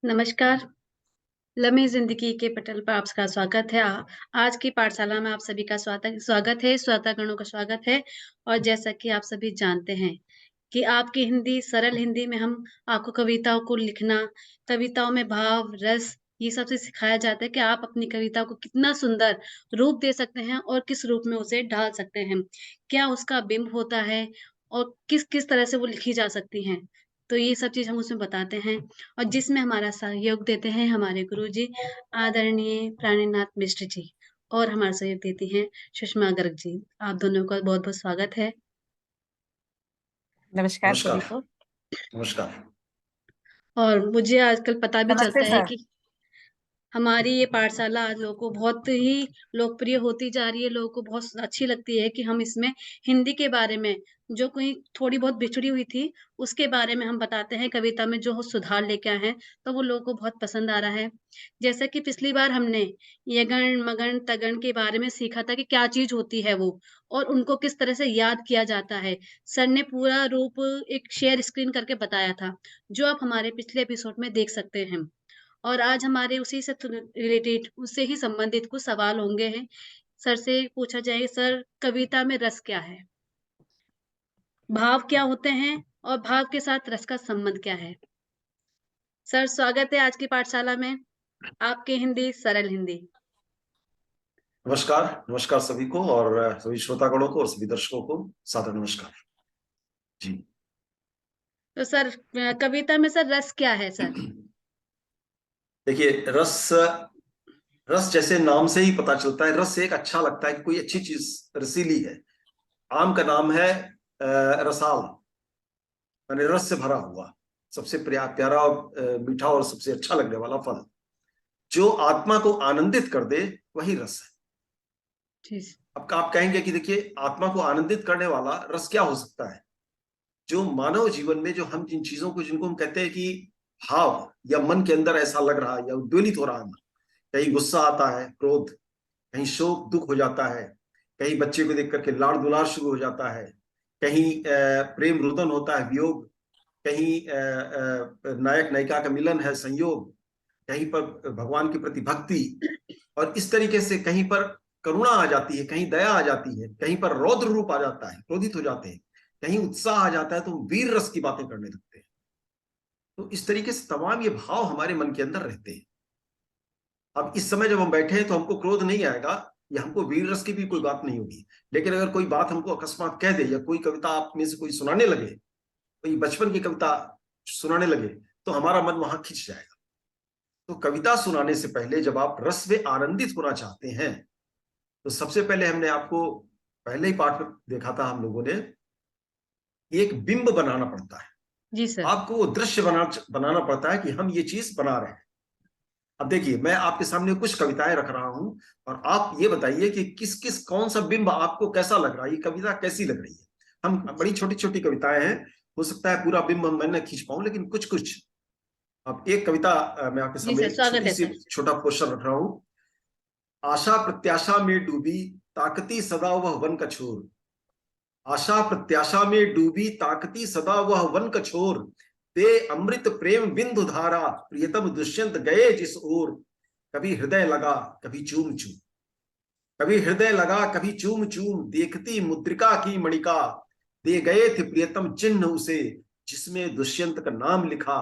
नमस्कार। लम्हे ज़िंदगी के पटल पर आपका स्वागत है। आज की पाठशाला में आप सभी का स्वागत स्वागत है, श्रोतागणों का स्वागत है। और जैसा कि आप सभी जानते हैं कि आपकी हिंदी सरल हिंदी में हम आपको कविताओं को लिखना, कविताओं में भाव, रस ये सब से सिखाया जाता है कि आप अपनी कविता को कितना सुंदर रूप दे सकते हैं और किस रूप में उसे ढाल सकते हैं। क्या उसका बिंब होता है और किस-किस तरह से वो लिखी जा सकती हैं। तो ये सब चीज़ हम उसमें बताते हैं। और जिसमें हमारा सहयोग देते हैं हमारे गुरुजी आदरणीय प्राणीनाथ मिश्र जी और हमारा सहयोग देती हैं सुषमा गर्ग जी। आप दोनों का बहुत-बहुत स्वागत है। नमस्कार सभी नमस्कार। को। नमस्कार। और मुझे आजकल पता भी नमस्ते चलता है सर। कि हमारी ये पाठशाला आज लोगों को बहुत ही लोकप्रिय होती जा रही है, लोगों को बहुत अच्छी लगती है कि हम इसमें हिंदी के बारे में जो कोई थोड़ी बहुत बिछड़ी हुई थी, उसके बारे में हम बताते हैं, कविता में जो सुधार लेके आए हैं, तो वो लोगों को बहुत पसंद आ रहा है। जैसा कि पिछली बार हमने यगण, मगन, तगन के बारे में सीखा था कि क्या चीज़ होती है वो और उनको किस तरह से याद किया जाता है। सर ने पूरा रूप एक शेयर स्क्रीन करके बताया था, जो आप हमारे पिछले एपिसोड में देख सकते हैं। और आज हमारे उसी से रिलेटेड उससे ही संबंधित कुछ सवाल होंगे हैं। सर से पूछा जाएगा सर कविता में रस क्या है? भाव क्या होते हैं और भाव के साथ रस का संबंध क्या है? सर स्वागत है आज की पाठशाला में। आपकी हिंदी सरल हिंदी। नमस्कार। नमस्कार सभी को और सभी श्रोतागणों को और सभी दर्शकों को सादर नमस्कार जी। तो सर कविता में सर रस क्या है सर? देखिए, रस रस जैसे नाम से ही पता चलता है, रस एक अच्छा लगता है कि कोई अच्छी चीज रसीली है। आम का नाम है रसाल, यानी रस से भरा हुआ, सबसे प्यारा और मीठा और सबसे अच्छा लगने वाला फल जो आत्मा को आनंदित कर दे, वही रस है। अब आप कहेंगे कि देखिए, आत्मा को आनंदित करने वाला रस क्या हो सकता है? जो मानव जीवन में जो हम जिन चीजों को, जिनको हम कहते हैं कि भाव या मन के अंदर ऐसा लग रहा है या उद्वेलित हो रहा है, कहीं गुस्सा आता है, क्रोध, कहीं शोक दुख हो जाता है, कहीं बच्चे को देख करके लाड़ दुलार शुरू हो जाता है, कहीं प्रेम रुदन होता है, वियोग, कहीं नायक नायिका का मिलन है, संयोग, कहीं पर भगवान के प्रति भक्ति, और इस तरीके से कहीं पर करुणा आ जाती है, कहीं दया आ जाती है, कहीं पर रौद्र रूप आ जाता है, क्रोधित हो जाते हैं, कहीं उत्साह आ जाता है तो वीर रस की बातें करने लगते हैं। तो इस तरीके से तमाम ये भाव हमारे मन के अंदर रहते हैं। अब इस समय जब हम बैठे हैं तो हमको क्रोध नहीं आएगा या हमको वीर रस की भी कोई बात नहीं होगी, लेकिन अगर कोई बात हमको अकस्मात कह दे या कोई कविता आप में से कोई सुनाने लगे, कोई बचपन की कविता सुनाने लगे, तो हमारा मन वहां खिंच जाएगा। तो कविता सुनाने से पहले जब आप रस में आनंदित होना चाहते हैं, तो सबसे पहले हमने आपको पहले ही पाठ में देखा था हम लोगों ने, एक बिंब बनाना पड़ता है। जी सर। आपको वो दृश्य बनाना पड़ता है कि हम ये चीज बना रहे हैं। अब देखिए, मैं आपके सामने कुछ कविताएं रख रहा हूं और आप ये बताइए कि किस किस कौन सा बिंब आपको कैसा लग रहा है, ये कविता कैसी लग रही है। हम बड़ी छोटी छोटी कविताएं हैं, हो सकता है पूरा बिंब मैं न खींच पाऊं, लेकिन कुछ कुछ। अब एक कविता मैं आपके जी सामने सर, एक स्वागत छोटी है सी सर। छोटा पोस्टर रख रहा हूं। आशा प्रत्याशा में डूबी ताकती सदा वह वन कछोर, आशा प्रत्याशा में डूबी ताकती सदा वह वन कछोर, ते अमृत प्रेम बिंदु धारा प्रियतम दुष्यंत गए जिस ओर, कभी हृदय लगा कभी चूम चूम, कभी हृदय लगा कभी चूम चूम, देखती मुद्रिका की मणिका, दे गए थे प्रियतम चिन्ह उसे जिसमें दुष्यंत का नाम लिखा,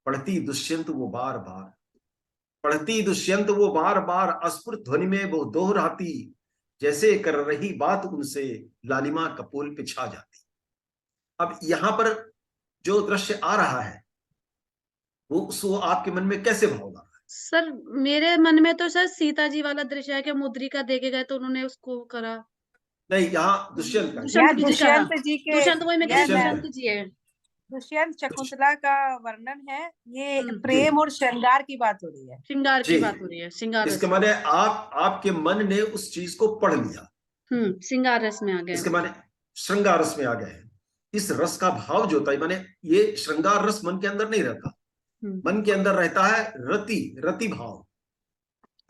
पढ़ती दुष्यंत वो बार बार, पढ़ती दुष्यंत वो बार बार, अस्फुट ध्वनि में वो दोहराती, जैसे कर रही बात उनसे लालिमा कपोल पे छा जाती। अब यहां पर जो दृश्य आ रहा है वो आपके मन में कैसे भाव ला रहा है? सर मेरे मन में तो सर सीता जी वाला दृश्य है कि मुद्रिका दे के गए तो उन्होंने उसको करा। नहीं, यहाँ दुष्यंत का दुष्यंत यह जी का। दुष्यंत जी के दुष्यंत वही मैं कह रही यह दुष्यंत न- का। दुष्यंत जी है। दुष्यंत शकुंतला का वर्णन है। ये जी प्रेम और श्रृंगार की बात हो रही है। श्रृंगार जी, की बात हो रही है, श्रृंगार इसके रस की। माने आपके मन ने उस चीज को पढ़ लिया, श्रृंगार रस में आ गए इसके हम। माने श्रृंगार रस में आ गए हैं। इस रस का भाव जो होता है, माने ये श्रृंगार रस मन के अंदर नहीं रहता, मन के अंदर रहता है रति, रति भाव।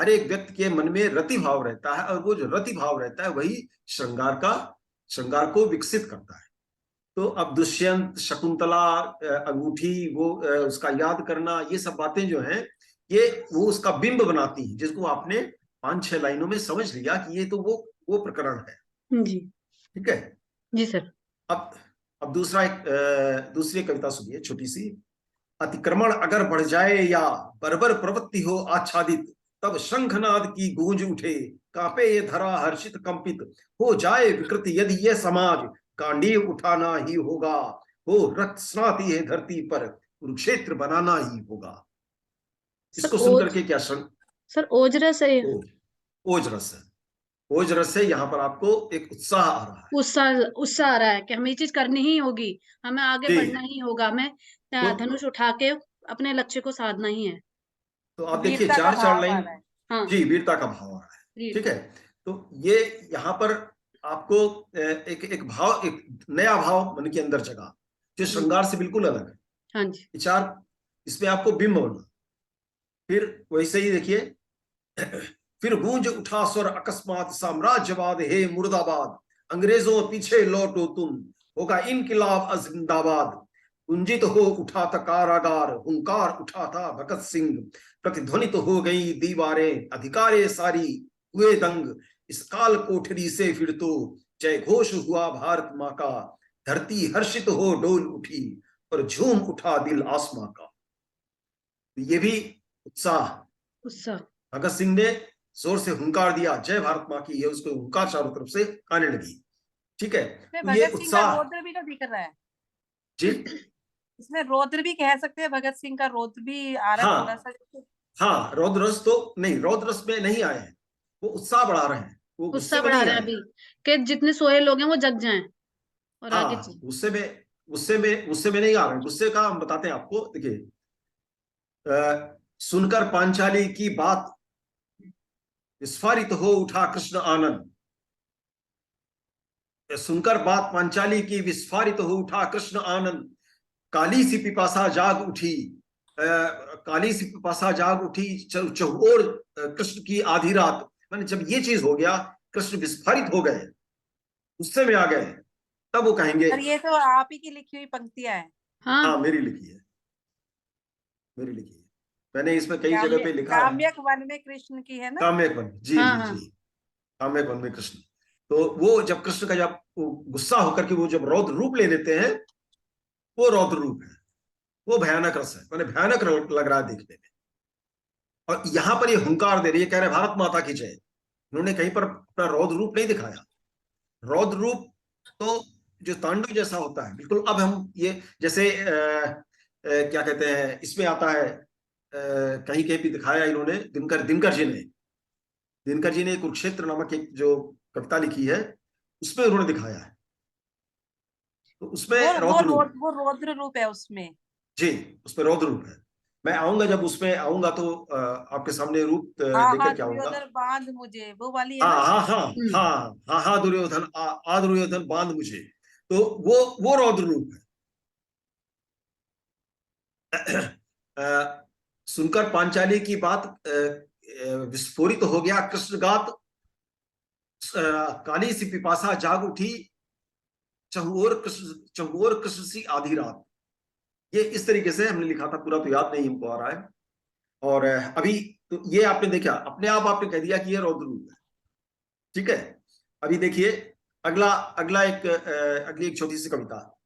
हर एक व्यक्ति के मन में रति भाव रहता है और वो जो रति भाव रहता है वही श्रृंगार को विकसित करता है। तो अब दुष्यंत, शकुंतला, अंगूठी, वो उसका याद करना, ये सब बातें जो हैं ये वो उसका बिंब बनाती हैं, जिसको आपने 5-6 लाइनों में समझ लिया कि ये तो वो प्रकरण है। जी। ठीक है। जी सर। अब दूसरी कविता सुनिए, छोटी सी। अतिक्रमण अगर बढ़ जाए या बर्बर प्रवृत्ति हो आच्छादित, तब शंखनाद की गूंज उठे, कांपे ये धरा हर्षित कंपित, हो जाए विकृति यदि ये समाज, कांडीव उठाना ही होगा, हो रक्त स्नाती है धरती पर, कुरुक्षेत्र बनाना ही होगा। सर इसको सुनकर के क्या सर ओजरस है। ओज रस है। ओज रस से यहाँ पर आपको एक उत्साह आ रहा है। उत्साह उत्साह आ रहा है कि हमें ये चीज करनी ही होगी, हमें आगे जी। बढ़ना ही होगा, हमें तो धनुष उठा के अपने लक्ष्य को साधना ही है। आप देखिए वीरता का 4-4 भाव आ लाइन। रहा है। हाँ जी, वीरता का भाव आ रहा है। जी। ठीक है। तो ये यहाँ पर आपको एक भाव, एक नया भाव मन के अंदर जगा, जो श्रृंगार से बिल्कुल अलग है। हाँ जी। विचार इसमें आपको बिंब बना। फिर वैसे ही देखिए, फिर गूंज उठा स्वर अकस्मात, साम्राज्यवाद हे मुर्दाबाद, अंग्रेजों पीछे लौटो तुम, होगा इनकिलाब जिंदाबाद, गुंजित हो उठा था कारागार, हुंकार उठा था भगत सिंह, प्रतिध्वनित हो गई दीवारें, अधिकारे सारी हुए दंग, इस काल कोठरी से फिर तो जय घोष हुआ भारत माँ का, धरती हर्षित हो डोल उठी और झूम उठा दिल आसमां का। ये भी उत्साह। भगत सिंह ने जोर से हुंकार दिया, जय भारत माँ की, ये उसको हुंकार चारों तरफ से आने लगी। ठीक है। तो ये भगत सिंह का उत्साह। रौद्र भी तो दिख रहा है जी। इसमें, रौद्र भी कह सकते हैं, भगत सिंह का रौद्र भी आ रहा है थोड़ा सा। हाँ, रौद्र रस तो नहीं, रौद्र रस में नहीं आए हैं, वो उत्साह बढ़ा रहे हैं, वो गुस्से उत्साह में बढ़ा नहीं रहे हैं आए। अभी कि जितने सोए लोग हैं वो जग जाएं और आगे हाँ, गुस्से में नहीं आ रहे हैं। गुस्से का हम बताते हैं आपको। देखिए, सुनकर पांचाली की बात विस्फारित हो उठा कृष्ण आनंद, सुनकर बात पांचाली की विस्फारित हो उठा कृष्ण आनंद, काली सी पिपासा जाग उठी, काली सी पिपासा जाग उठी चहुओर कृष्ण की आधी रात। मैंने जब ये चीज हो गया, कृष्ण विस्फारित हो गए, गुस्से में आ गए, तब वो कहेंगे। और ये तो आप ही की लिखी हुई पंक्तियां हैं। हाँ, मेरी लिखी है, मेरी लिखी है। मैंने इसमें कई जगह पे लिखा है। काम्यक वन में कृष्ण की है ना। काम्यक वन, जी हाँ जी हाँ। जी, काम्यक वन में कृष्ण। तो वो जब कृष्ण का जब गुस्सा होकर के वो जब रौद्र रूप ले लेते हैं, वो रौद्र रूप है, वो भयानक रस है, मैंने भयानक लग रहा है देखने में। और यहां पर ये हुंकार दे रही है, कह रहे भारत माता की जय। इन्होंने कहीं पर अपना रौद्र रूप नहीं दिखाया। रौद्र रूप तो जो तांडव जैसा होता है बिल्कुल। अब हम ये जैसे क्या कहते हैं, इसमें आता है, कहीं कहीं भी दिखाया इन्होंने, दिनकर जी ने कुरुक्षेत्र नामक एक जो कविता लिखी है, उसमें उन्होंने दिखाया है। तो उसमें रौद्र रूप, वो रौद्र रूप है उसमें। जी, उसमें रौद्र रूप है। मैं आऊंगा, जब उसमें आऊंगा तो आपके सामने रूप हाँ लेकर हाँ, के आऊंगा। दुर्योधन बांध मुझे, वो वाली है हाँ ना। हाँ हाँ हाँ हाँ हाँ, दुर्योधन आ दुर्योधन बांध मुझे, तो वो रौद्र रूप है। सुनकर पांचाली की बात विस्फोरित हो गया कृष्णगात, काली सी पिपासा जाग उठी, चहुओर कृष्ण सी आधी रात। ये इस तरीके से हमने लिखा था, पूरा तो याद नहीं हमको आ रहा है। और अभी तो ये आपने देखा, अपने आप आपने कह दिया कि ये रौद्र रूप है। ठीक है। अभी देखिए अगला अगला एक अगली एक छोटी सी कविता।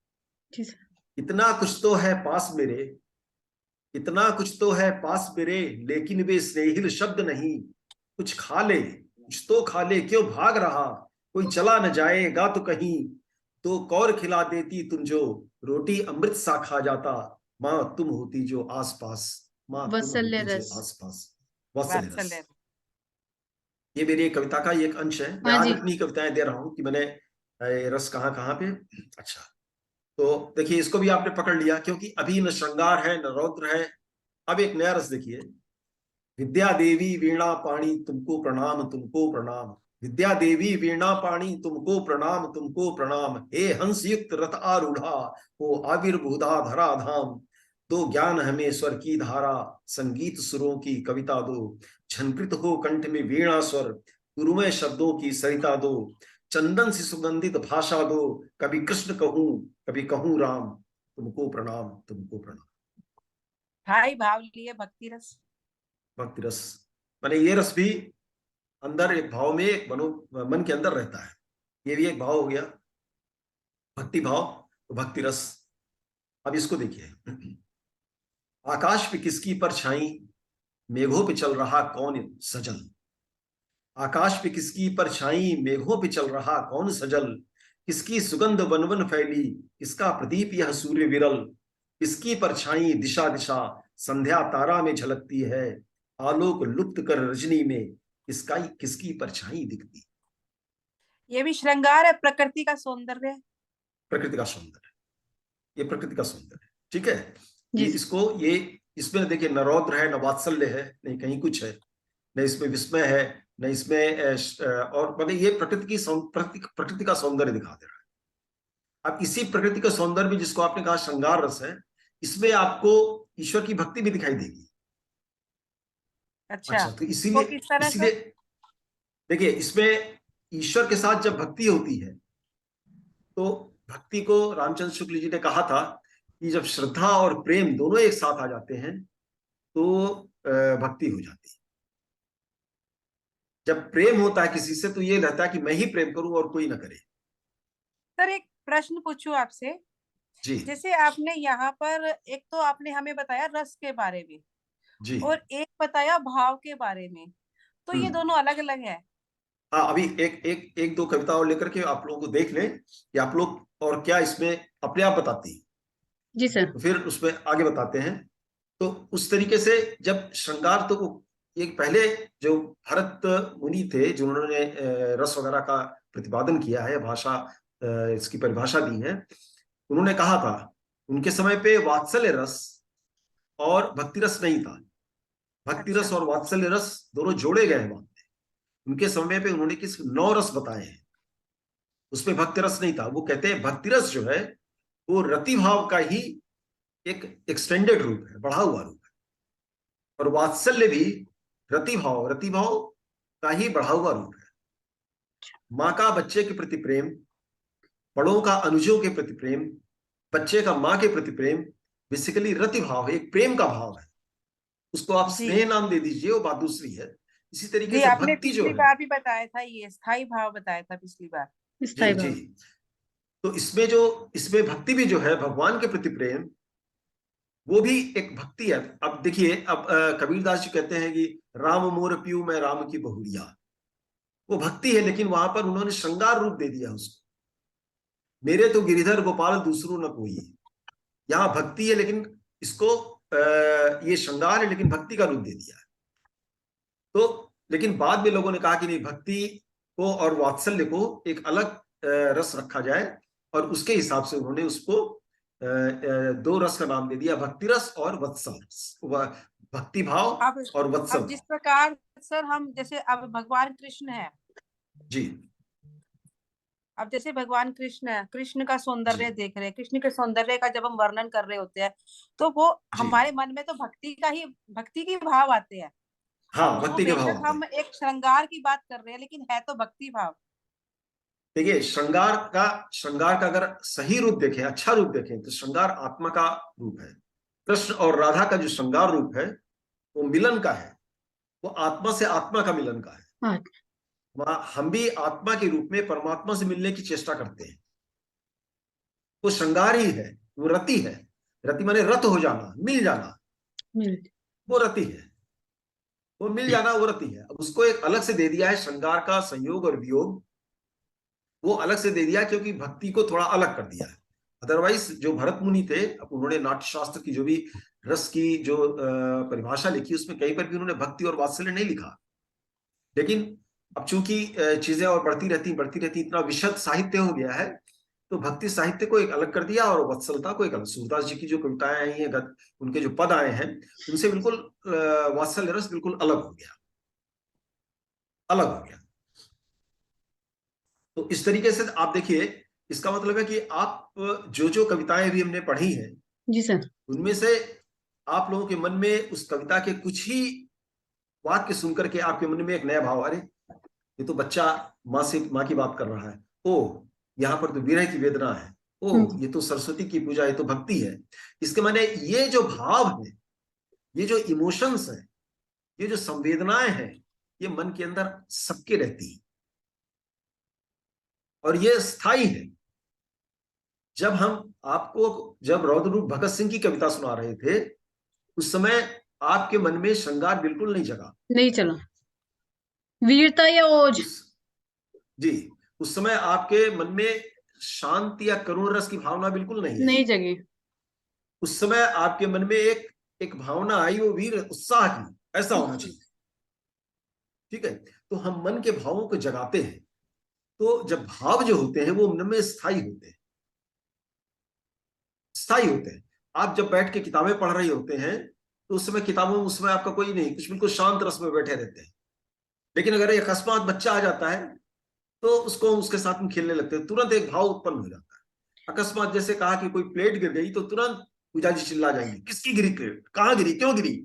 इतना कुछ तो है पास मेरे, इतना कुछ तो है पास मेरे, लेकिन वे स्नेहिल शब्द नहीं, कुछ खा ले, कुछ तो खा ले, क्यों भाग रहा, कोई चला न जाएगा तो कहीं, तो कौर खिला देती तुम जो, रोटी अमृत सा खा जाता, माँ तुम होती जो आसपास, माँ तुम वात्सल्य होती जो रस। आसपास। वात्सल्य रस। वात्सल्य। ये मेरी एक कविता का एक अंश है। मैं हाँ आज जी। इतनी कविताएं दे रहा हूं कि मैंने रस कहाँ कहाँ पे। अच्छा, तो देखिए इसको भी आपने पकड़ लिया, क्योंकि अभी न श्रृंगार है न रौद्र है। अब एक नया रस देखिए। विद्या देवी वीणा पाणी तुमको प्रणाम, तुमको प्रणाम, विद्या देवी वीणा पाणी तुमको प्रणाम, तुमको प्रणाम, हे हंस युक्त रथ आरूढ़ा, हो आविर्भूता धरा धाम, दो ज्ञान हमें स्वर की धारा, संगीत सुरों की कविता दो, झनकृत हो कंठ में वीणा स्वर, गुरुमय शब्दों की सरिता दो, चंदन सी सुगंधित भाषा दो, कभी कृष्ण कहूं कभी कहूं राम, तुमको प्रणाम तुमको प्रणाम। ढाई भाव लिए भक्ति रस। भक्ति रस माने ये रस भी अंदर एक भाव में, एक मन के अंदर रहता है, ये भी एक भाव हो गया, भक्ति भाव, तो भक्ति रस। अब इसको देखिए, आकाश पे किसकी परछाई, मेघों पे चल रहा कौन सजल। आकाश पे किसकी परछाई, मेघों पे चल रहा कौन सजल। किसकी सुगंध वन वन फैली, किसका प्रदीप यह सूर्य विरल। किसकी परछाई दिशा दिशा, संध्या तारा में झलकती है। आलोक लुप्त कर रजनी में, किसकी परछाई दिखती। ये भी श्रृंगार है, प्रकृति का सौंदर्य है। प्रकृति का सौंदर्य, ये प्रकृति का सौंदर्य, ठीक है। ये जी इसको ये इसमें देखिए, न रौद्र है, न वात्सल्य है, नहीं कहीं कुछ है, न इसमें विस्मय है, न इसमें और मतलब ये प्रकृति का सौंदर्य दिखा दे रहा है। अब इसी प्रकृति का सौंदर्य भी, जिसको आपने कहा श्रृंगार रस है, इसमें आपको ईश्वर की भक्ति भी दिखाई देगी। अच्छा, तो वो इसीलिए किस तरह से? इसीलिए देखिए, इसमें ईश्वर के साथ जब भक्ति होती है, तो भक्ति को रामचंद्र शुक्ल जी ने कहा था कि जब श्रद्धा और प्रेम दोनों एक साथ आ जाते हैं तो भक्ति हो जाती है। जब प्रेम होता है किसी से, तो ये रहता है कि मैं ही प्रेम करूं और कोई ना करे। सर एक प्रश्न पूछूं आपसे। जी जैसे आपने यहाँ पर एक तो आपने हमें बताया रस के बारे में, जी। और एक बताया भाव के बारे में, तो ये दोनों अलग अलग है। हाँ, अभी एक दो कविता और लेकर के आप लोगों को देख लें कि आप लोग और क्या इसमें अपने आप बताती है, जी सर। तो फिर उसमें आगे बताते हैं। तो उस तरीके से जब श्रृंगार, तो एक पहले जो भरत मुनि थे, जिन्होंने रस वगैरह का प्रतिपादन किया है, भाषा इसकी परिभाषा दी है, उन्होंने कहा था उनके समय पे वात्सल्य रस और भक्ति रस नहीं था। भक्ति रस अच्छा। और वात्सल्य रस दोनों जोड़े गए हैं। उनके समय पे उन्होंने किस 9 रस बताए हैं, उसमें भक्ति रस नहीं था। वो कहते हैं भक्ति रस जो है वो रति भाव का ही एक एक्सटेंडेड रूप है, बढ़ा हुआ रूप है, और वात्सल्य भी रति भाव का ही बढ़ा हुआ रूप है। माँ का बच्चे के प्रति प्रेम, बड़ों का अनुजों के प्रति प्रेम, बच्चे का माँ के प्रति प्रेम, बेसिकली रति भाव है, एक प्रेम का भाव है। उसको आप स्नेह नाम दे दीजिए, वो बात दूसरी है। इसी तरीके जी, से आपने भक्ति जो पिछली है, बार भी बताया था, ये स्थाई भाव बताया था पिछली बार। जी स्थाई जी, भाव। तो इसमें भक्ति भी जो है, भगवान के प्रति प्रेम, वो भी एक भक्ति है। अब देखिए, अब कबीरदास जी कहते हैं कि राम मोर पियू मैं राम की बहुरिया, वो भक्ति है, लेकिन वहां पर उन्होंने श्रृंगार रूप दे दिया उसको। मेरे तो गिरिधर गोपाल दूसरों न कोई, यहाँ भक्ति है लेकिन इसको ये श्रृंगार है लेकिन भक्ति का रूप दे दिया है। तो लेकिन बाद में लोगों ने कहा कि नहीं, भक्ति को और वात्सल्य को एक अलग रस रखा जाए, और उसके हिसाब से उन्होंने उसको 2 रस का नाम दे दिया, भक्ति रस और वत्सल रस, भक्ति भाव और वत्सल अब जिस प्रकार सर हम, जैसे अब भगवान कृष्ण है जी, अब जैसे भगवान कृष्ण है, कृष्ण का सौंदर्य देख रहे हैं, कृष्ण के सौंदर्य का जब हम वर्णन कर रहे होते हैं, तो वो हमारे मन में तो भक्ति की भाव आते हैं। हाँ, उसको भक्ति के भाव बेशक हम एक श्रृंगार की बात कर रहे हैं, लेकिन है तो भक्ति भाव। देखिए, श्रृंगार का अगर सही रूप देखें, अच्छा रूप देखें, तो श्रृंगार आत्मा का रूप है। कृष्ण और राधा का जो श्रृंगार रूप है वो मिलन का है, वो आत्मा से आत्मा का मिलन का है। हम भी आत्मा के रूप में परमात्मा से मिलने की चेष्टा करते हैं, वो श्रृंगार ही है, वो रति है। रति माने रत हो जाना, मिल जाना, वो रति है, वो मिल जाना, वो रति है। अब उसको एक अलग से दे दिया है, श्रृंगार का संयोग और वियोग वो अलग से दे दिया, क्योंकि भक्ति को थोड़ा अलग कर दिया है। अदरवाइज जो भरत मुनि थे, अब उन्होंने नाट्य शास्त्र की जो भी रस की जो परिभाषा लिखी, उसमें कहीं पर भी उन्होंने भक्ति और वात्सल्य नहीं लिखा। लेकिन अब चूंकि चीजें और बढ़ती रहती, इतना विशद साहित्य हो गया है, तो भक्ति साहित्य को एक अलग कर दिया और वत्सलता को एक अलग। सूरदास जी की जो कविताएं आई हैं, उनके जो पद आए हैं, उनसे बिल्कुल वात्सल्य रस बिल्कुल अलग हो गया, अलग हो गया। तो इस तरीके से आप देखिए, इसका मतलब है कि आप जो कविताएं भी हमने पढ़ी हैं जी सर, उनमें से आप लोगों के मन में उस कविता के कुछ ही वाक्य सुनकर के आपके मन में एक नया भाव, अरे ये तो बच्चा माँ की बात कर रहा है, ओ यहाँ पर तो विरह की वेदना है, ओ जी। ये तो सरस्वती की पूजा, ये तो भक्ति है। इसके माने ये जो भाव है, ये जो इमोशंस है, ये जो संवेदनाएं हैं, ये मन के अंदर सबके रहती है और ये स्थायी है। जब रौद्र रूप भगत सिंह की कविता सुना रहे थे, उस समय आपके मन में श्रृंगार बिल्कुल नहीं जगा। नहीं चला, वीरता या ओज। उस जी उस समय आपके मन में शांति या करुण रस की भावना बिल्कुल नहीं आई। नहीं जगी। उस समय आपके मन में एक भावना आई, वो वीर उत्साह की, ऐसा होना चाहिए। ठीक है, तो हम मन के भावों को जगाते हैं। तो जब भाव जो होते हैं वो मन में स्थायी होते हैं, स्थायी होते हैं। आप जब बैठ के किताबें पढ़ रहे होते हैं तो उस समय किताबों में उसमें आपका कोई नहीं, कुछ बिल्कुल शांत रस में बैठे रहते हैं। लेकिन अगर एक अकस्मात बच्चा आ जाता है तो उसको उसके साथ में खेलने लगते हैं, तुरंत एक भाव उत्पन्न हो जाता है। अकस्मात जैसे कहा कि कोई प्लेट गिर गई तो तुरंत पूजा जी चिल्ला जाएंगे, किसकी गिरी प्लेट, कहाँ गिरी, क्यों गिरी।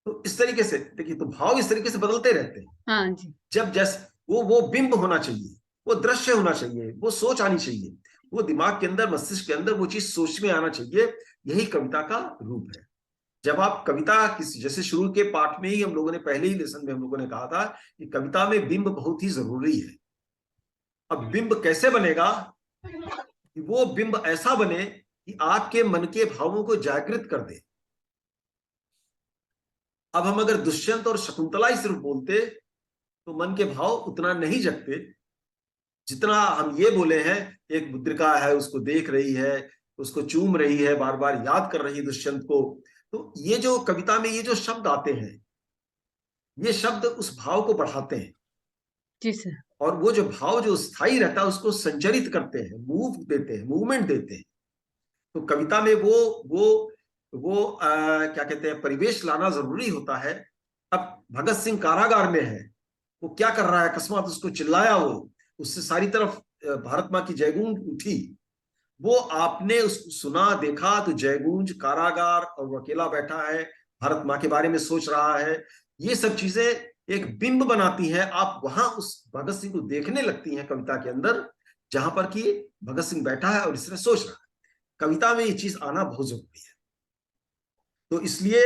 तो इस तरीके से देखिए, तो भाव इस तरीके से बदलते रहते हैं। हाँ जी। जब जैसे वो बिंब होना चाहिए, वो दृश्य होना चाहिए, वो सोच आनी चाहिए, वो दिमाग के अंदर, मस्तिष्क के अंदर वो चीज सोच में आना चाहिए। यही कविता का रूप है। जब आप कविता किसी, जैसे शुरू के पाठ में ही हम लोगों ने, पहले ही लेसन में हम लोगों ने कहा था कि कविता में बिंब बहुत ही जरूरी है। अब बिंब कैसे बनेगा, कि वो बिंब ऐसा बने कि आपके मन के भावों को जागृत कर दे। अब हम अगर दुष्यंत और शकुंतला ही सिर्फ बोलते तो मन के भाव उतना नहीं जगते जितना हम ये बोले हैं। एक मुद्रिका है, उसको देख रही है, उसको चूम रही है, बार बार याद कर रही है दुष्यंत को। तो ये जो कविता में ये जो शब्द आते हैं, ये शब्द उस भाव को बढ़ाते हैं। जी सर। और वो जो भाव जो स्थायी रहता है उसको संचरित करते हैं, मूव देते हैं, मूवमेंट देते हैं। तो कविता में क्या कहते हैं, परिवेश लाना जरूरी होता है। अब भगत सिंह कारागार में है, वो क्या कर रहा है, अकस्मात उसको चिल्लाया, वो उससे सारी तरफ भारत माँ की जयगूंज उठी। वो आपने उसको सुना, देखा, तो जयगूंज, कारागार, और वो अकेला बैठा है, भारत माँ के बारे में सोच रहा है। ये सब चीजें एक बिंब बनाती हैं। आप वहां उस भगत सिंह को देखने लगती हैं कविता के अंदर, जहां पर कि भगत सिंह बैठा है और इसने सोच रहा है। कविता में ये चीज आना बहुत जरूरी है। तो इसलिए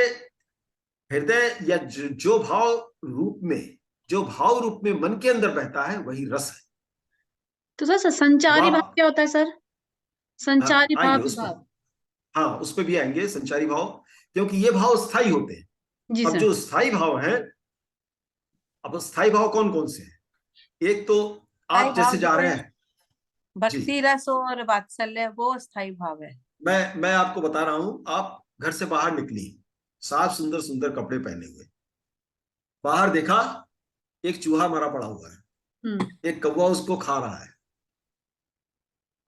हृदय या जो भाव रूप में मन के अंदर बहता है वही रस है। तो सर संचारी भाव वाह। क्या होता है सर? संचारी आएंगे भाव उस पर, विभाव। हाँ उस पर भी आएंगे, संचारी भाव, क्योंकि ये भाव स्थायी होते हैं। जी अब सर। जो स्थायी भाव है, अब स्थायी भाव कौन कौन से हैं? एक तो स्थाई आप भाव जैसे जा जो रहे है हैं जी, भक्ति रस और वात्सल्य, वो स्थाई भाव है। मैं आपको बता रहा हूं। आप घर से बाहर निकली, साफ सुंदर सुंदर कपड़े पहने हुए, बाहर देखा एक चूहा मरा पड़ा हुआ है, एक कौवा उसको खा रहा है,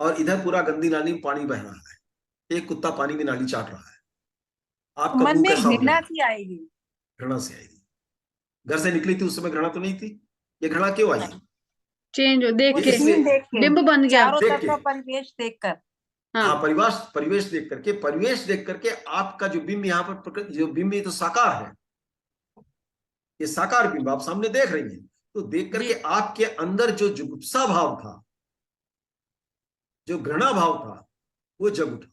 और इधर पूरा गंदी नाली में पानी बह रहा है, एक कुत्ता पानी में नाली चाट रहा है। आपका मन मुंह में कैसा हो घृणा जाएगा? सी आएगी। घृणा से आएगी। घर से निकली थी उस समय घृणा तो नहीं थी। ये घृणा क्यों आई? नहीं, चेंज हो देख वो के, इसलिए, सीन देख के, बिंब बन गया। चारों देख तरफ के, का परिवेश देखकर। हाँ, हाँ। परिवेश देख करके आपका जो बिंब यहाँ पर जो बिंब, ये तो साकार है, ये साकार बिंब आप सामने देख रही हैं। तो देख जी। करके आपके अंदर जो जुगुप्सा भाव था, जो घृणा भाव था, वो जग उठा।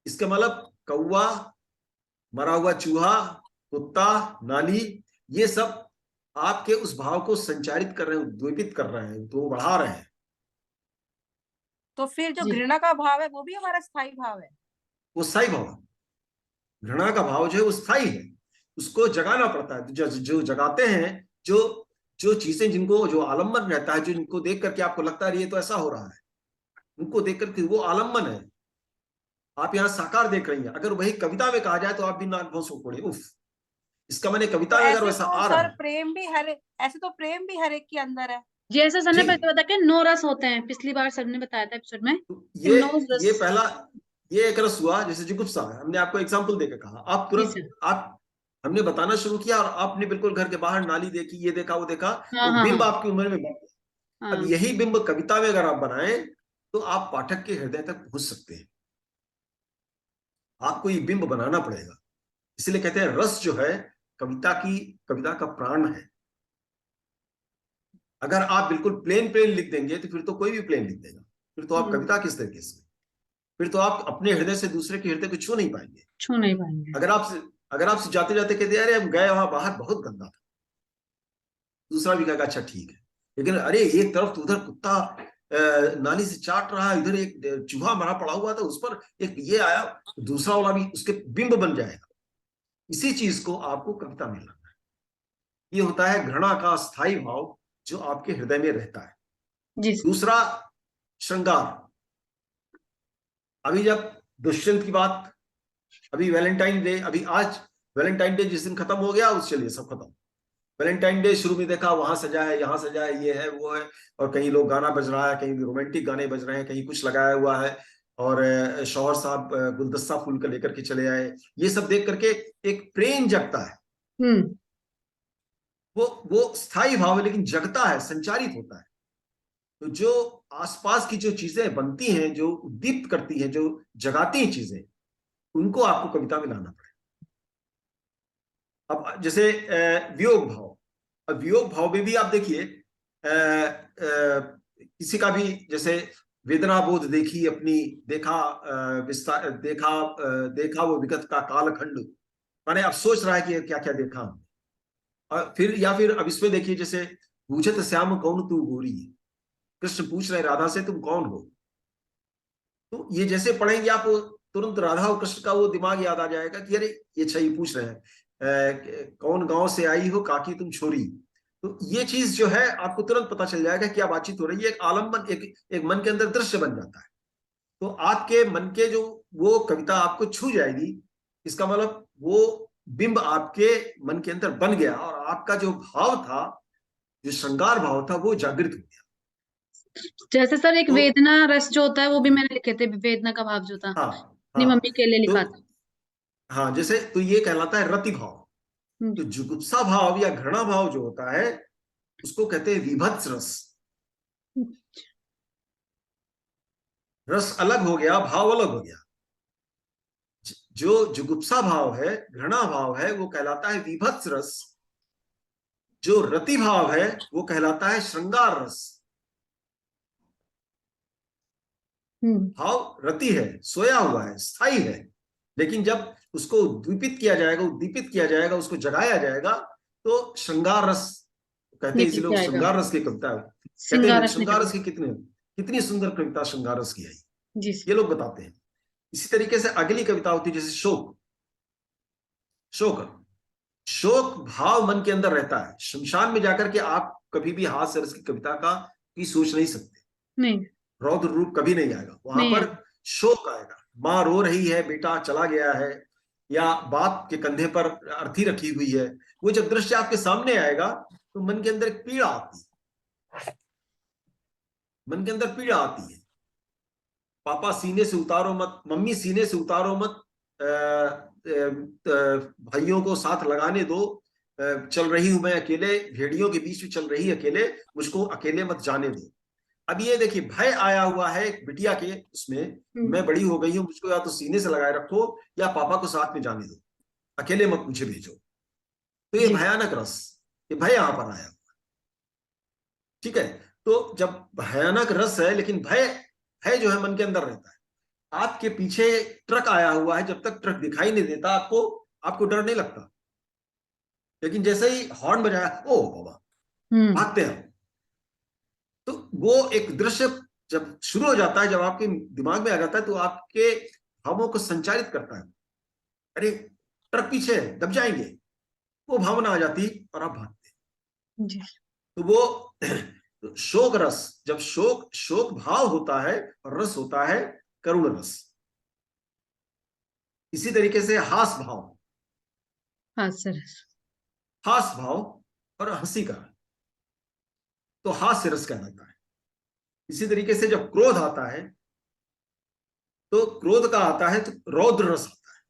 इसका मतलब कौवा, मरा हुआ चूहा, कुत्ता, नाली, ये सब आपके उस भाव को संचारित कर रहे हैं, उद्दीपित कर रहे हैं, तो बढ़ा रहे हैं। तो फिर जो जी। घृणा का भाव है वो भी हमारा स्थाई भाव है। वो स्थायी भाव है। घृणा का भाव जो है वो स्थायी है, उसको जगाना पड़ता है। जो जगाते हैं, जो जो चीजें, जिनको जो आलम्बन रहता है, जो जिनको देख करके आपको लगता है ये तो ऐसा हो रहा है, उनको देख करके वो आलम्बन है। आप यहाँ साकार देख रही हैं, अगर वही कविता में कहा जाए तो आप भी नाक भौं सो पड़े, उफ। इसका मैंने तो कविता में अगर ऐसे वैसा तो आ रहा सर है, ऐसे तो प्रेम भी हर एक के अंदर है। जैसे सर ने जी, बताया कि 9 रस होते हैं, पिछली बार सर ने बताया था एपिसोड में तो कि 9 रस। ये पहला, ये एक रस हुआ, जैसे जुगुप्सा है, हमने आपको एग्जाम्पल देकर कहा, आप जी तुरंत, सर। आप हमने बताना शुरू किया और आपने बिल्कुल घर के बाहर नाली देखी, ये देखा, वो देखा, हाँ वो हाँ बिंब हाँ। आपकी उम्र में बन गया। अब हाँ यही बिंब कविता में अगर आप बनाएं तो आप पाठक के हृदय तक पहुंच सकते हैं। आपको ये बिंब बनाना पड़ेगा। इसलिए कहते हैं रस जो है कविता का प्राण है। अगर आप बिल्कुल प्लेन प्लेन लिख देंगे तो फिर तो कोई भी प्लेन लिख देगा, फिर तो आप कविता किस तरीके से, फिर तो आप अपने हृदय से दूसरे के हृदय को छू नहीं पाएंगे। छू नहीं पाएंगे। अगर आपसे जाते जाते कहते अरे हम गए वहां बाहर बहुत गंदा था, दूसरा भी कहेगा अच्छा ठीक है, लेकिन अरे एक तरफ तो उधर कुत्ता नाली से चाट रहा है, इधर एक चूहा मरा पड़ा हुआ था, उस पर एक ये आया, दूसरा वाला भी उसके बिंब बन जाएगा। इसी चीज को आपको कविता में लाना है। ये होता है घृणा का स्थायी भाव जो आपके हृदय में रहता है। जी। दूसरा श्रृंगार। अभी जब दुष्यंत की बात, अभी वैलेंटाइन डे, अभी आज वैलेंटाइन डे जिस दिन खत्म हो गया उस चलिए सब खत्म। वैलेंटाइन डे शुरू में देखा वहां सजा है, यहाँ सजा है, ये है वो है, और कहीं लोग गाना बज रहा है, कहीं रोमांटिक गाने बज रहे हैं, कहीं कुछ लगाया हुआ है, और शौहर साहब गुलदस्ता फूल का लेकर के चले आए। ये सब देख करके एक प्रेम जगता है। वो स्थायी भाव है लेकिन जगता है, संचारित होता है। तो जो आसपास की जो चीजें बनती हैं, जो उद्दीप्त करती हैं, जो जगाती हैं चीजें, उनको आपको कविता में लाना पड़ेगा। अब जैसे वियोग भाव, अब वियोग भाव में भी आप देखिए किसी का भी जैसे वेदना बोध देखी अपनी, देखा विस्तार, देखा वो विगत का कालखंड, माने अब सोच रहा है कि क्या क्या देखा। और फिर या फिर अब इसमें देखिए जैसे पूछत श्याम कौन तू गोरी, कृष्ण पूछ रहे राधा से तुम कौन हो। तो ये जैसे पढ़ेंगे आप तुरंत राधा और कृष्ण का वो दिमाग याद आ जाएगा कि अरे ये अच्छा ये पूछ रहे हैं कौन गांव से आई हो काकी तुम छोरी। तो ये चीज जो है आपको तुरंत पता चल जाएगा क्या बातचीत हो रही है। एक आलम्बन, एक मन के अंदर दृश्य बन जाता है। तो आपके मन के जो वो कविता आपको छू जाएगी, इसका मतलब वो बिंब आपके मन के अंदर बन गया और आपका जो भाव था, जो श्रृंगार भाव था, वो जागृत हो गया। जैसे सर एक तो वेदना रस जो होता है वो भी मैंने लिखे थे, वेदना का भाव जो था, हाँ अपनी हाँ मम्मी के लिए तो लिखा था। हाँ, जैसे तो ये कहलाता है रति भाव। तो जुगुप्सा भाव या घृणा भाव जो होता है उसको कहते हैं विभत्स रस। रस अलग हो गया, भाव अलग हो गया। जो जुगुप्सा भाव है, घृणा भाव है, वो कहलाता है विभत्स रस। जो रति भाव है वो कहलाता है श्रृंगार रस। भाव रति है, सोया हुआ है, स्थायी है, लेकिन जब उसको उद्दीपित किया जाएगा, उसको जगाया जाएगा तो श्रृंगार रस कहते हैं। इसी लोग श्रृंगार रस की कविता कहते हैं। श्रृंगार रस की कितनी सुंदर कविता श्रृंगार रस की है, ये लोग बताते हैं। इसी तरीके से अगली कविता होती है जैसे शोक। शोक भाव मन के अंदर रहता है। शमशान में जाकर के आप कभी भी हास्य रस की कविता की सोच नहीं सकते, नहीं, रौद्र रूप कभी नहीं आएगा वहां पर। शोक आएगा, माँ रो रही है, बेटा चला गया है, या बाप के कंधे पर अर्थी रखी हुई है। वो जब दृश्य आपके सामने आएगा तो मन के अंदर एक पीड़ा आती है, मन के अंदर पीड़ा आती है। पापा सीने से उतारो मत, मम्मी सीने से उतारो मत, भाइयों को साथ लगाने दो, चल रही हूं मैं अकेले, भेड़ियों के बीच में चल रही अकेले, मुझको अकेले मत जाने दो। अब ये देखिए भय आया हुआ है एक बिटिया के उसमें, मैं बड़ी हो गई हूं, मुझको या तो सीने से लगाए रखो या पापा को साथ में जाने दो, अकेले मत मुझे भेजो। तो ये भयानक रस, ये भय यहां पर आया, ठीक है। तो जब भयानक रस है लेकिन भय जो है मन के अंदर रहता है। आपके पीछे ट्रक आया हुआ है, जब तक ट्रक दिखाई नहीं देता आपको डर नहीं लगता, लेकिन जैसे ही हॉर्न बजाया ओ बाबा भागते हैं। तो वो एक दृश्य जब शुरू हो जाता है, जब आपके दिमाग में आ जाता है, तो आपके भावों को संचारित करता है। अरे ट्रक पीछे है, दब जाएंगे, वो भावना आ जाती और आप भागते। तो वो शोक रस, जब शोक भाव होता है और रस होता है करुण रस। इसी तरीके से हास भाव, हास भाव और हंसी का, तो हास्य रस कहलाता है। इसी तरीके से जब क्रोध आता है तो क्रोध का आता है तो रौद्र रस आता है।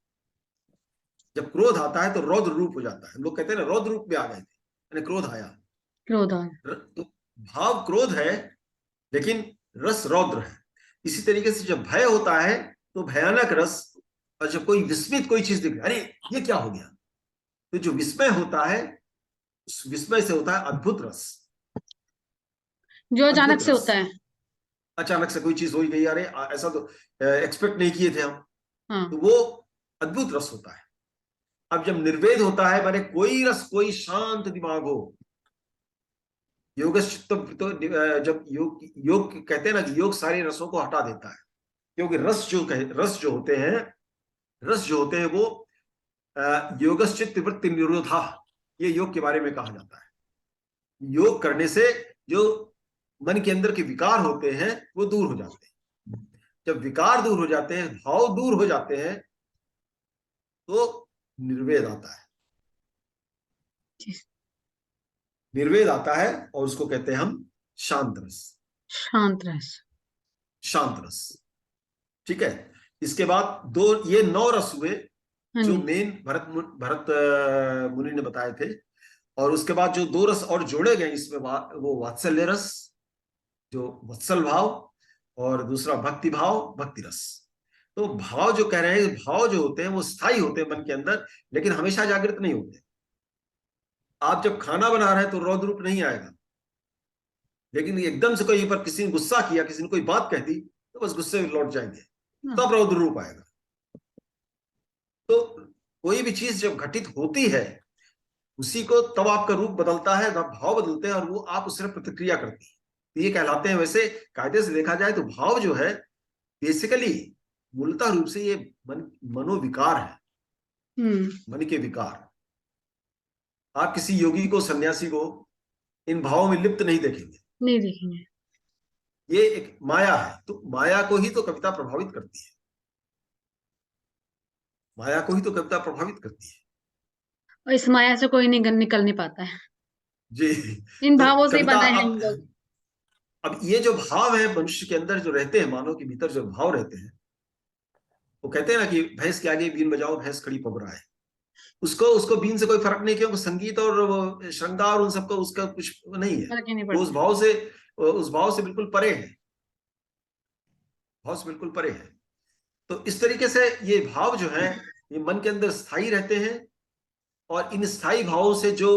जब क्रोध आता है तो रौद्र रूप हो जाता है। हम लोग कहते हैं ना रौद्र रूप में आ गए थे, यानी क्रोध आया। तो भाव क्रोध है लेकिन रस रौद्र है। इसी तरीके से जब भय होता है तो भयानक रस, और जब कोई विस्मित कोई चीज दिखे, अरे ये क्या हो गया, तो जो विस्मय होता है उस विस्मय से होता है अद्भुत रस। जो अचानक अद्भुत से रस। होता है। अचानक से कोई चीज हो ही गई, अरे ऐसा तो एक्सपेक्ट नहीं किए थे हम, हाँ। तो वो अद्भुत रस होता है। अब जब निर्वेद होता है, माने कोई रस, कोई शांत दिमाग हो, योग तो जब योग योग कहते हैं ना कि योग सारे रसों को हटा देता है, क्योंकि रस जो होते हैं, रस जो होते हैं वो योगश्चित्त वृत्ति निरोधा, ये योग के बारे में कहा जाता है। योग करने से जो मन के अंदर के विकार होते हैं वो दूर हो जाते हैं। जब विकार दूर हो जाते हैं, भाव दूर हो जाते हैं, तो निर्वेद आता है। निर्वेद आता है और उसको कहते हैं हम शांत रस। शांत रस। शांत रस, ठीक है। इसके बाद दो, ये 9 रस हुए हाँ जो जी। मेन भरत मुनि ने बताए थे। और उसके बाद जो 2 रस और जोड़े गए इसमें, वो वात्सल्य रस, जो वत्सल भाव, और दूसरा भक्ति भाव, भक्ति रस। तो भाव जो कह रहे हैं, भाव जो होते हैं वो स्थायी होते हैं मन के अंदर, लेकिन हमेशा जागृत नहीं होते। आप जब खाना बना रहे हैं तो रौद्र रूप नहीं आएगा, लेकिन एकदम से कोई पर किसी ने गुस्सा किया, किसी ने कोई बात कह दी, तो बस गुस्से में लौट जाएंगे, तब रौद्र रूप आएगा। तो कोई भी चीज जब घटित होती है, उसी को तब आपका रूप बदलता है, तब भाव बदलते हैं, और वो आप उससे प्रतिक्रिया करते हैं, तो ये कहलाते हैं। वैसे कायदे से देखा जाए तो भाव जो है बेसिकली मूलतः रूप से ये मनोविकार है, मन के विकार। आप किसी योगी को, सन्यासी को इन भावों में लिप्त नहीं देखेंगे, नहीं देखेंगे। ये एक माया है। तो माया को ही तो कविता प्रभावित करती है, माया को ही तो कविता प्रभावित करती है और इस माया से कोई निकल नहीं पाता है। जी। इन तो भावों से ही कविता, बना है हम लोग। अब ये जो भाव है मनुष्य के अंदर जो रहते हैं, मानव के भीतर जो भाव रहते हैं, वो कहते हैं ना कि भैंस के आगे बीन बजाओ, भैंस खड़ी पबरा है। उसको उसको बीन से कोई फर्क नहीं, क्योंकि संगीत और वो श्रृंगार उन सबका उसका कुछ नहीं है। फर्क ही नहीं वो पड़ता। उस भाव से बिल्कुल परे है, भाव से बिल्कुल परे है। तो इस तरीके से ये भाव जो है, ये मन के अंदर स्थायी रहते हैं, और इन स्थायी भावों से जो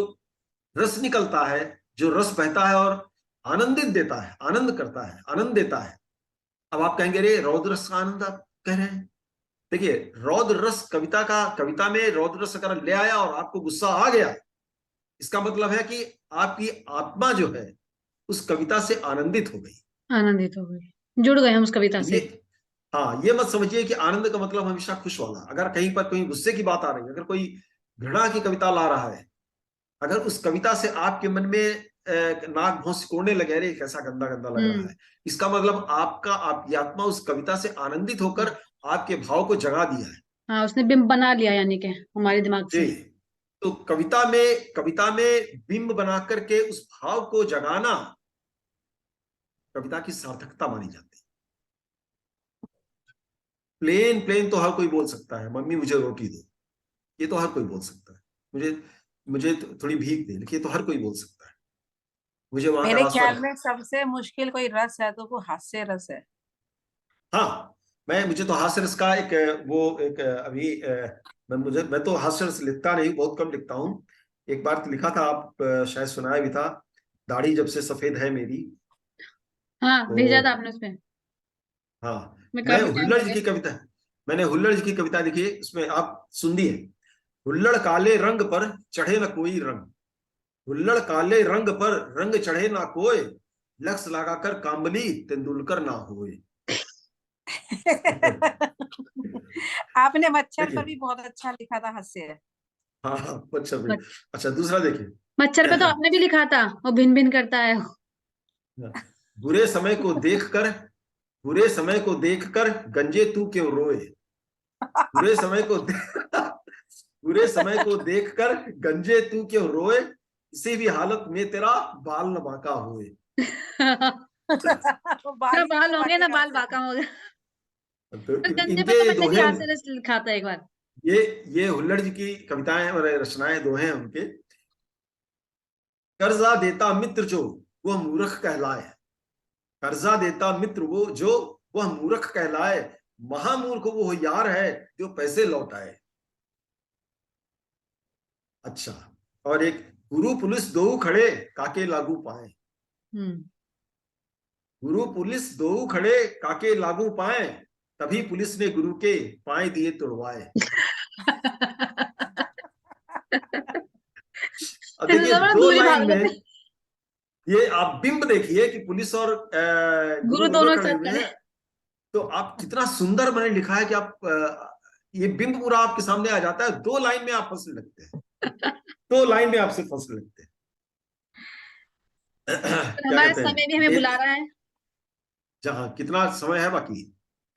रस निकलता है, जो रस बहता है और आनंदित देता है, आनंद करता है, आनंद देता है। अब आप कहेंगे अरे रौद्र रस का आनंद आप कह रहे हैं। देखिए, रौद्र रस कविता में रौद्र रस अगर ले आया और आपको गुस्सा आ गया, इसका मतलब है कि आपकी आत्मा जो है उस कविता से आनंदित हो गई। आनंदित हो गई, जुड़ गए हम उस कविता ये, से। हाँ, ये मत समझिए कि आनंद का मतलब हमेशा खुश वाला। अगर कहीं पर कोई गुस्से की बात आ रही है, अगर कोई घृणा की कविता ला रहा है, अगर उस कविता से आपके मन में नाक भौं सिकोड़ने लगे, अरे कैसा गंदा गंदा लग रहा है, इसका मतलब आपकी आत्मा उस कविता से आनंदित होकर आपके भाव को जगा दिया है। हाँ, उसने बिंब बना लिया यानी कि हमारे दिमाग जी। से। तो कविता में बिंब बना करके उस भाव को जगाना कविता की सार्थकता मानी जाती है। प्लेन प्लेन तो हर कोई बोल सकता है, मम्मी मुझे रोटी दो, ये तो हर कोई बोल सकता है। मुझे मुझे थोड़ी भीख दे, लेकिन ये तो हर कोई बोल सकता है। मुझे वहां का मेरे रास्ता ख्याल में सबसे मुश्किल कोई रस है तो वो हास्य रस है। हाँ, मुझे तो हास्य रस का अभी मैं तो हास्य रस लिखता नहीं, बहुत कम लिखता हूँ। एक बार तो लिखा था, आप शायद सुनाया भी था, दाढ़ी जब से सफेद है मेरी। हाँ, तो भेजा था आपने उसमें। हाँ, मैं काफी टाइम हो गया। मैंने हुल्लड़ जी की कविता लिखी है, उसमें आप सुनिए। हुल्लड़ काले रंग पर चढ़े न कोई रंग, हुल्लड़ काले रंग पर रंग चढ़े ना कोई, लक्स लगाकर कांबली तेंदुलकर ना होए। आपने मच्छर पर देखिए, भी बहुत अच्छा लिखा था हास्य। हाँ हाँ, अच्छा भी। अच्छा, दूसरा देखिए। मच्छर पे तो आपने भी लिखा था, वो भिन भिन करता है। बुरे समय को देखकर, बुरे समय को देखकर गंजे तू क्यों रोए, बुरे समय को बुरे समय को देखकर गंजे तू क्यों रोए, किसी भी हालत में तेरा बाल न बांका होए। बाल ना ही बाल क्यों होंगे ना बांकेगा बाल उससे। बाका होगा। तो तो गंजे पे इनके तो मैंने भी दोहे, हास्य रस लिखा था एक बार। ये ये हुल्लड़ जी की कविताएं और रचनाएं दोहे हैं उनके। कर्जा देता मित्र जो वह मूर्ख कहलाए, कर्जा देता मित्र वो जो वह मूर्ख कहलाए, महामूर्ख वो यार है जो पैसे लौटाए। अच्छा, और एक, गुरु पुलिस दो खड़े काके लागू पाए। गुरु पुलिस दो खड़े काके लागू पाए, तभी पुलिस ने गुरु के पाए दिए तुड़वाए। अब देखिए बड़ा दो दूरी लाइन भागवत में, ये आप बिंब देखिए कि पुलिस और गुरु गुरु दोनों दोनों खड़े साथ हुए खड़े। हैं। तो आप कितना सुंदर मैंने लिखा है कि आप ये बिंब पूरा आपके सामने आ जाता है, 2 लाइन में आप फंसने लगते हैं, 2 लाइन में आपसे फंसने लगते हैं। क्या हमारा कहते समय भी हैं, हमें बुला रहा है। जहां कितना समय है बाकी?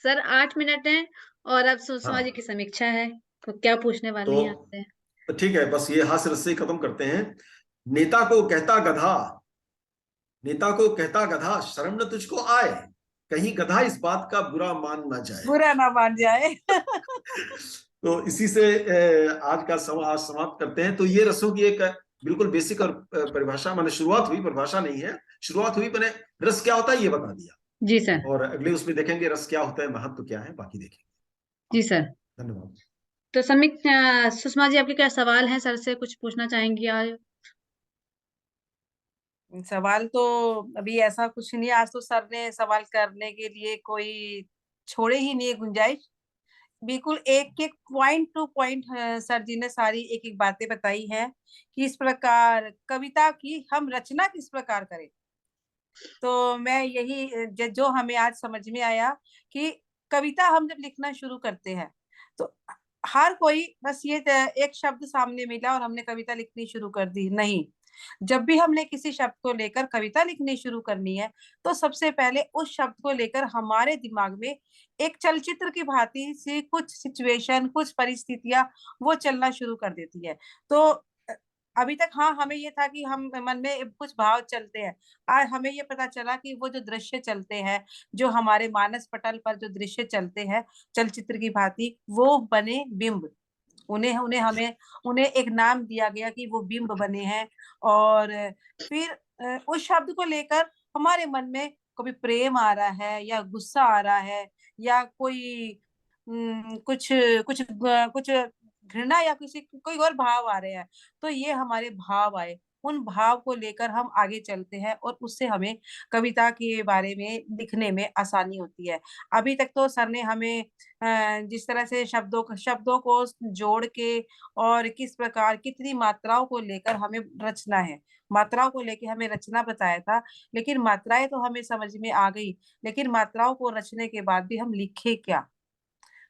सर 8 मिनट है, और अब सुषमा जी हाँ, की समीक्षा है, तो क्या पूछने वाली हैं तो आपसे? ठीक है, बस ये हास्य रस से ही खत्म करते हैं। नेता को कहता गधा, नेता को कहता गधा, शर्म न तुझको आए, कहीं गधा इस बात का बुरा मान ना जाए। बुरा ना मान जाए। तो इसी से आज का आज समाप्त करते हैं। तो ये रसों की एक बिल्कुल बेसिक और परिभाषा, मैंने शुरुआत हुई, परिभाषा नहीं है, शुरुआत हुई, मैंने रस क्या होता है ये बता दिया, जी सर। और अगले उसमें देखेंगे रस क्या होता है, महत्व क्या है, बाकी देखेंगे। जी सर। धन्यवाद। तो सुषमा जी, आपके क्या सवाल हैं सर से, कुछ पूछना चाहेंगी आज? सवाल तो अभी ऐसा कुछ नहीं, आज तो सर ने सवाल करने के लिए कोई छोड़े ही नहीं है गुंजाइश। बिल्कुल एक एक पॉइंट टू पॉइंट सर जी ने सारी एक एक बातें बताई हैं कि इस प्रकार कविता की हम रचना किस प्रकार करें। तो मैं यही जो हमें आज समझ में आया कि कविता हम जब लिखना शुरू करते हैं तो हर कोई बस ये एक शब्द सामने मिला और हमने कविता लिखनी शुरू कर दी, नहीं। जब भी हमने किसी शब्द को लेकर कविता लिखनी शुरू करनी है तो सबसे पहले उस शब्द को लेकर हमारे दिमाग में एक चलचित्र की भांति से कुछ सिचुएशन, कुछ परिस्थितियां वो चलना शुरू कर देती है। तो अभी तक हाँ हमें ये था कि हम मन में कुछ भाव चलते हैं, आज हमें ये पता चला कि वो जो दृश्य चलते हैं, जो हमारे मानस पटल पर जो दृश्य चलते हैं चलचित्र की भांति, वो बने बिंब। उन्हें उन्हें हमें उन्हें एक नाम दिया गया कि वो बिंब बने हैं। और फिर उस शब्द को लेकर हमारे मन में कभी प्रेम आ रहा है या गुस्सा आ रहा है या कोई कुछ कुछ कुछ घृणा या किसी कोई और भाव आ रहे हैं, तो ये हमारे भाव आए, उन भाव को लेकर हम आगे चलते हैं और उससे हमें कविता के बारे में लिखने में आसानी होती है। अभी तक तो सर ने हमें जिस तरह से शब्दों को जोड़ के और किस प्रकार कितनी मात्राओं को लेकर हमें रचना है, मात्राओं को लेकर हमें रचना बताया था। लेकिन मात्राएं तो हमें समझ में आ गई, लेकिन मात्राओं को रचने के बाद भी हम लिखे क्या?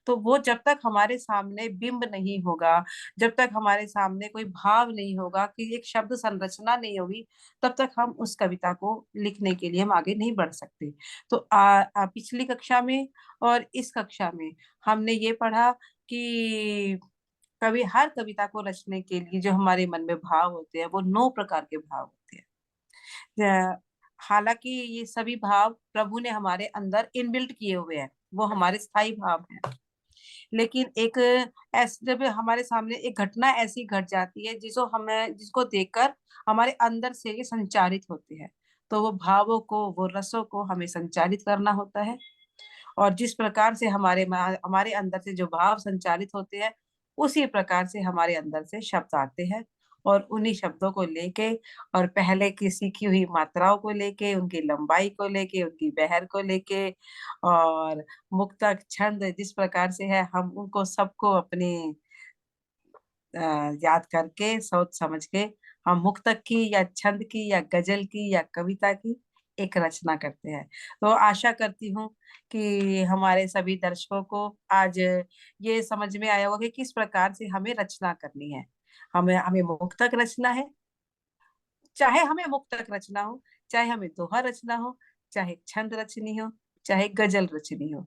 तो वो जब तक हमारे सामने बिंब नहीं होगा, जब तक हमारे सामने कोई भाव नहीं होगा, कि एक शब्द संरचना नहीं होगी, तब तक हम उस कविता को लिखने के लिए हम आगे नहीं बढ़ सकते। तो पिछली कक्षा में और इस कक्षा में हमने ये पढ़ा कि हर कविता को रचने के लिए जो हमारे मन में भाव होते हैं वो 9 प्रकार के भाव होते हैं। हालांकि ये सभी भाव प्रभु ने हमारे अंदर इनबिल्ट किए हुए हैं, वो हमारे स्थायी भाव हैं। लेकिन एक ऐसे जब हमारे सामने एक घटना ऐसी घट जाती है जिसको देखकर हमारे अंदर से ये संचारित होते हैं, तो वो भावों को, वो रसों को हमें संचारित करना होता है। और जिस प्रकार से हमारे अंदर से जो भाव संचालित होते हैं, उसी प्रकार से हमारे अंदर से शब्द आते हैं। और उन्हीं शब्दों को लेके और पहले की सीखी हुई मात्राओं को लेके, उनकी लंबाई को लेके, उनकी बहर को लेके और मुक्तक छंद जिस प्रकार से है, हम उनको सबको अपने याद करके सोच समझ के हम मुक्तक की या छंद की या गजल की या कविता की एक रचना करते हैं। तो आशा करती हूँ कि हमारे सभी दर्शकों को आज ये समझ में आया होगा कि किस प्रकार से हमें रचना करनी है। हमें हमें मुक्तक रचना है, चाहे हमें मुक्तक रचना हो, चाहे हमें दोहा रचना हो, चाहे छंद रचनी हो, चाहे गजल रचनी हो,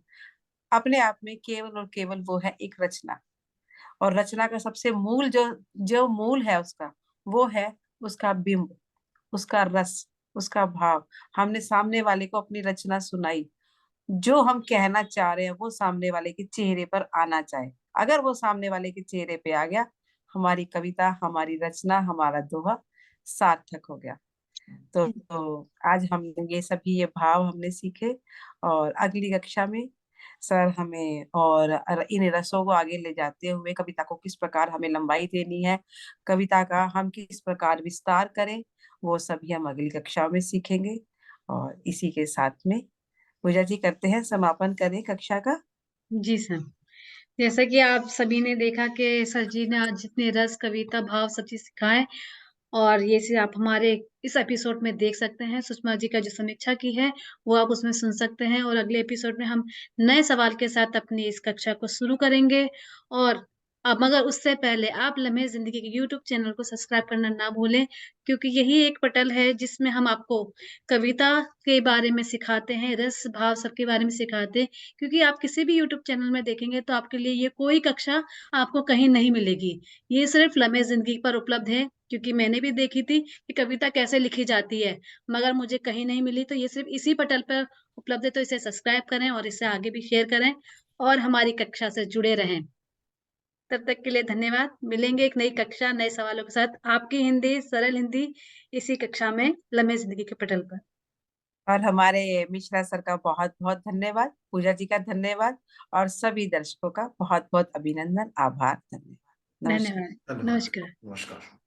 अपने आप में केवल और केवल वो है एक रचना। और रचना का सबसे मूल जो जो मूल है उसका, वो है उसका बिंब, उसका रस, उसका भाव। हमने सामने वाले को अपनी रचना सुनाई, जो हम कहना चाह रहे हैं वो सामने वाले के चेहरे पर आना चाहे। अगर वो सामने वाले के चेहरे पे आ गया, हमारी कविता, हमारी रचना, हमारा दोहा सार्थक हो गया। तो आज हम ये सभी ये भाव हमने सीखे। और अगली कक्षा में सर हमें और इन रसों को आगे ले जाते हुए कविता को किस प्रकार हमें लंबाई देनी है, कविता का हम किस प्रकार विस्तार करें, वो सभी हम अगली कक्षा में सीखेंगे। और इसी के साथ में पूजा जी करते हैं समापन करें कक्षा का। जी सर। जैसा कि आप सभी ने देखा कि सर जी ने आज जितने रस, कविता, भाव सब चीज़ सिखाए और ये चीज़ आप हमारे इस एपिसोड में देख सकते हैं। सुषमा जी का जो समीक्षा की है, वो आप उसमें सुन सकते हैं और अगले एपिसोड में हम नए सवाल के साथ अपनी इस कक्षा को शुरू करेंगे और मगर उससे पहले आप लम्हे ज़िंदगी के यूट्यूब चैनल को सब्सक्राइब करना ना भूलें, क्योंकि यही एक पटल है जिसमें हम आपको कविता के बारे में सिखाते हैं, रस, भाव सबके बारे में सिखाते हैं। क्योंकि आप किसी भी यूट्यूब चैनल में देखेंगे तो आपके लिए ये कोई कक्षा आपको कहीं नहीं मिलेगी। ये सिर्फ़ लम्हे ज़िंदगी पर उपलब्ध है, क्योंकि मैंने भी देखी थी कि कविता कैसे लिखी जाती है, मगर मुझे कहीं नहीं मिली, तो ये सिर्फ़ इसी पटल पर उपलब्ध है, तो इसे सब्सक्राइब करें और इसे आगे भी शेयर करें और हमारी कक्षा से जुड़े रहें। तब तक के लिए धन्यवाद। मिलेंगे एक नई कक्षा, नए सवालों के साथ। आपकी हिंदी, सरल हिंदी इसी कक्षा में लम्हे ज़िंदगी के पटल पर। और हमारे मिश्रा सर का बहुत बहुत धन्यवाद, पूजा जी का धन्यवाद और सभी दर्शकों का बहुत बहुत अभिनंदन, आभार, धन्यवाद, नमस्कार। धन्यवाद। धन्यवाद। नमस्कार। नमस्कार।